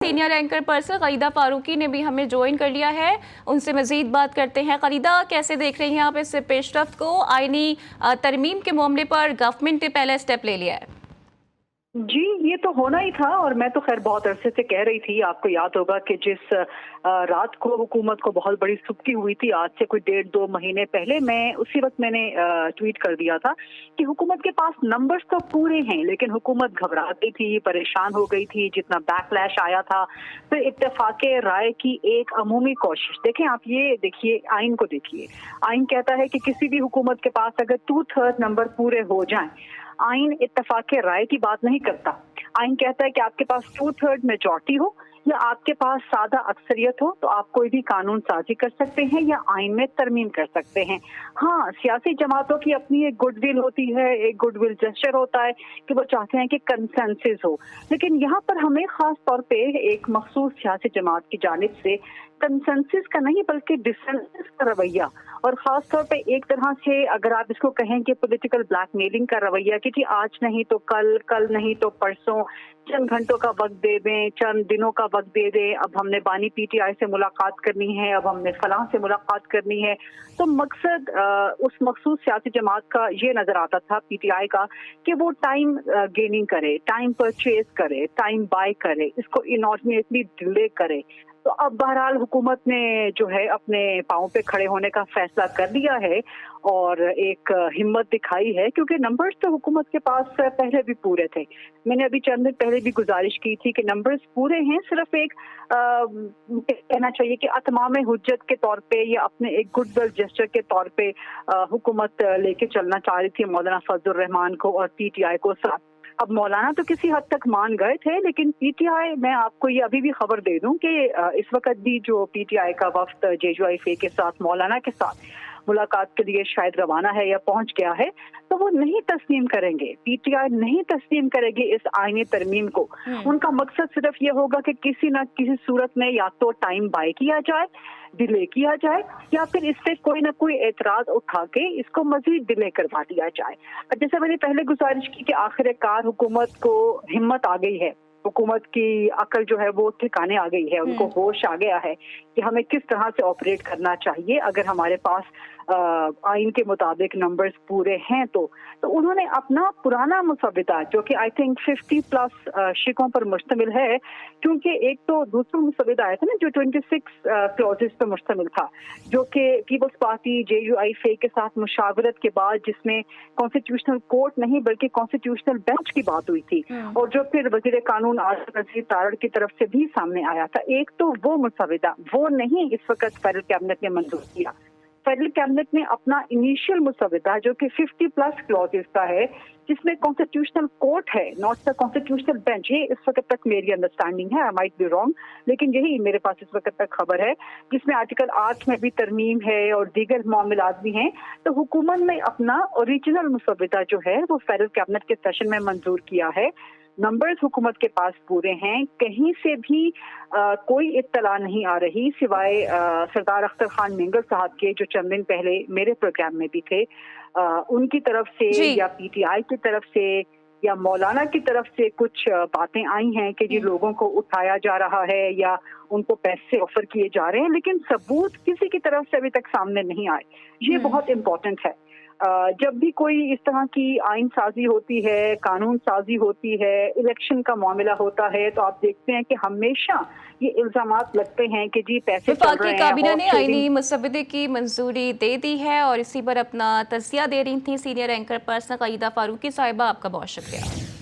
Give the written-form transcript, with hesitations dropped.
Senior anchor person खलीदा Farooqui ने भी हमें ज्वाइन कर लिया है, उनसे मजीद बात करते हैं। खलीदा, कैसे देख रही हैं आप इस पेशरफ्त को? आईनी तरमीम के मामले पर गवर्नमेंट ने पहला स्टेप ले लिया है। जी, ये तो होना ही था और मैं तो खैर बहुत अरसे से कह रही थी। आपको याद होगा कि जिस रात को हुकूमत को बहुत बड़ी सुबकी हुई थी, आज से कोई 1.5-2 महीने पहले, मैं उसी वक्त मैंने ट्वीट कर दिया था कि हुकूमत के पास नंबर्स तो पूरे हैं, लेकिन हुकूमत घबरा गई थी, परेशान हो गई थी जितना बैकलैश आया था। फिर इत्तेफाके राय की एक अमूमी कोशिश। देखें आप, ये देखिए आइन को देखिए। आइन कहता है कि किसी भी हुकूमत के पास अगर 2/3 नंबर पूरे हो जाएं, आइन इत्तेफाके राय की बात नहीं करता। आइन कहता है कि आपके पास 2/3 मेजॉरिटी हो या आपके पास सादा अक्सरियत हो तो आप कोई भी कानून साजी कर सकते हैं या आइन में तरमीम कर सकते हैं। हाँ, सियासी जमातों की अपनी एक गुडविल होती है, एक गुडविल जेस्चर होता है कि वो चाहते हैं कि कंसेंसस हो, लेकिन यहाँ पर हमें खास तौर पे एक मखसूस सियासी जमात की जानिब से कंसेंसस का नहीं बल्कि डिसेंसस का रवैया, और खास तौर पे एक तरह से अगर आप इसको कहें कि पॉलिटिकल ब्लैकमेलिंग का रवैया कि जी आज नहीं तो कल, कल नहीं तो परसों, चंद घंटों का वक्त दे दें, चंद दिनों का वक्त दे दें, अब हमने बानी पीटीआई से मुलाकात करनी है, अब हमने फलां से मुलाकात करनी है। तो मकसद उस मखसूस सियासी जमात का ये नजर आता था पीटीआई का कि वो टाइम गेनिंग करे, टाइम परचेज करे, टाइम बाय करे, इसको इनऑर्डिनेटली डिले करे। तो अब बहरहाल हुकूमत ने जो है अपने पाँव पे खड़े होने का फैसला कर लिया है और एक हिम्मत दिखाई है, क्योंकि नंबर्स तो हुकूमत के पास पहले भी पूरे थे। मैंने अभी चंद दिन पहले भी गुजारिश की थी कि नंबर्स पूरे हैं, सिर्फ एक कहना चाहिए कि अतमाम हुज्जत के तौर पे या अपने एक गुडविल जेस्चर के तौर पे हुकूमत लेके चलना चाह रही थी मौलाना फजलुर रहमान को और पीटीआई को साथ। अब मौलाना तो किसी हद तक मान गए थे, लेकिन पीटीआई, मैं आपको ये अभी भी खबर दे दूं कि इस वक्त भी जो पीटीआई का वफ्द जेजुआईफे के साथ मौलाना के साथ मुलाकात के लिए शायद रवाना है या पहुंच गया है, तो वो नहीं तस्लीम करेंगे, पीटीआई नहीं तस्लीम करेगी इस आईनी तरमीम को। उनका मकसद सिर्फ ये होगा कि किसी न किसी सूरत में या तो टाइम बाय किया जाए, डिले किया जाए, या फिर इससे कोई ना कोई एतराज उठा के इसको मजीद डिले करवा दिया जाए। जैसे मैंने पहले गुजारिश की कि आखिरकार हुकूमत को हिम्मत आ गई है, हुकूमत की अकल जो है वो ठिकाने आ गई है, उनको होश आ गया है कि हमें किस तरह से ऑपरेट करना चाहिए अगर हमारे पास आइन के मुताबिक नंबर्स पूरे हैं। तो उन्होंने अपना पुराना मुसविदा, जो कि आई थिंक 50+ शिकों पर मुश्तमिल है, क्योंकि एक तो दूसरा मुसविदा आया था ना जो 26 क्लॉजेस पर मुश्तमिल था, जो कि पीपल्स पार्टी जेयूआईफे के साथ मुशावरत के बाद, जिसमें कॉन्स्टिट्यूशनल कोर्ट नहीं बल्कि कॉन्स्टिट्यूशनल बेंच की बात हुई थी, और जो फिर वजीर कानून आसिफ नज़ीर तारड़ की तरफ से भी सामने आया था। एक तो वो मुसविदा, वो नहीं इस वक्त फेडरल कैबिनेट ने मंजूर किया। फेडरल कैबिनेट ने अपना इनिशियल मुसविदा, जो कि 50+ क्लॉजेस का है, जिसमें कॉन्स्टिट्यूशनल कोर्ट है, नॉट द कॉन्स्टिट्यूशनल बेंच, ये इस वक्त तक मेरी अंडरस्टैंडिंग है, आई माइट बी रॉन्ग, लेकिन यही मेरे पास इस वक्त तक खबर है, जिसमें आर्टिकल 8 में भी तरमीम है और दीगर मामलात भी हैं। तो हुकूमत ने अपना ओरिजिनल मुसविदा जो है वो फेडरल कैबिनेट के सेशन में मंजूर किया है। नंबर्स हुकूमत के पास पूरे हैं, कहीं से भी कोई इत्तला नहीं आ रही सिवाय सरदार अख्तर खान मेंगल साहब के, जो चंद दिन पहले मेरे प्रोग्राम में भी थे, उनकी तरफ से या पीटीआई की तरफ से या मौलाना की तरफ से कुछ बातें आई हैं कि जी लोगों को उठाया जा रहा है या उनको पैसे ऑफर किए जा रहे हैं, लेकिन सबूत किसी की तरफ से अभी तक सामने नहीं आए। ये बहुत इम्पोर्टेंट है। जब भी कोई इस तरह की आइन साजी होती है, कानून साजी होती है, इलेक्शन का मामला होता है, तो आप देखते हैं कि हमेशा ये इल्जामात लगते हैं कि जी पैसे चल रहे हैं। काबीना ने आईनी मुसविदे की मंजूरी दे दी है और इसी पर अपना तज़किया दे रही थी सीनियर एंकर पर्सन खलीदा फारूकी साहिबा। आपका बहुत शुक्रिया।